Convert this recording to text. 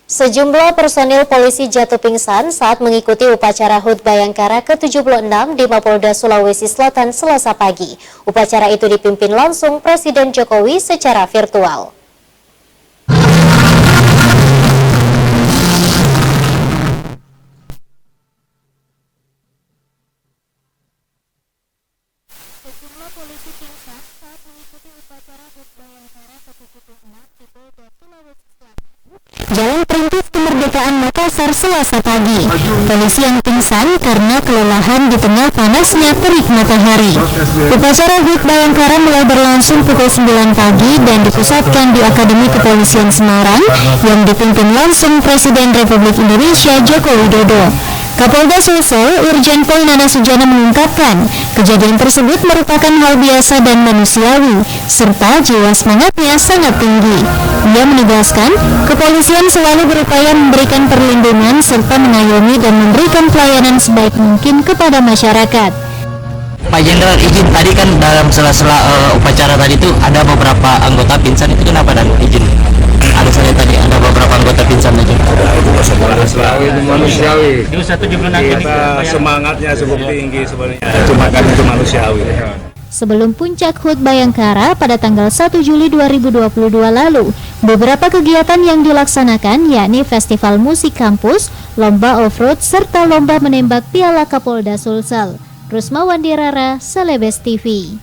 Sejumlah personil polisi jatuh pingsan saat mengikuti upacara HUT Bayangkara ke-76 di Mapolda Sulawesi Selatan Selasa pagi. Upacara itu dipimpin langsung Presiden Jokowi secara virtual. Sejumlah polisi pingsan saat mengikuti upacara HUT Bayangkara ke-76 di Mapolda Sulawesi Selatan. Jalan Perintis Kemerdekaan Makassar Selasa pagi. Polisi yang pingsan karena kelelahan di tengah panasnya terik matahari. Upacara HUT Bayangkara mulai berlangsung pukul 9 pagi dan dipusatkan di Akademi Kepolisian Semarang yang dipimpin langsung Presiden Republik Indonesia Joko Widodo. Kapolda Sulsel Irjen Pol Nana Sujana mengungkapkan, kejadian tersebut merupakan hal biasa dan manusiawi, serta jiwa semangatnya sangat tinggi. Ia menegaskan, kepolisian selalu berupaya memberikan perlindungan serta mengayomi dan memberikan pelayanan sebaik mungkin kepada masyarakat. Pak Jenderal, izin tadi kan dalam sela-sela upacara tadi itu ada beberapa anggota pingsan, itu kenapa dan izin? Ada saya tadi ada beberapa anggota pingsan aja. Itu manusiawi. Itu 176 kita semangatnya cukup tinggi sebenarnya. Cuma kan itu manusiawi. Sebelum puncak HUT Bayangkara pada tanggal 1 Juli 2022 lalu, beberapa kegiatan yang dilaksanakan yakni Festival Musik Kampus, Lomba Off-Road, serta Lomba Menembak Piala Kapolda Sulsel. Rusma Wandirara, Celebes TV.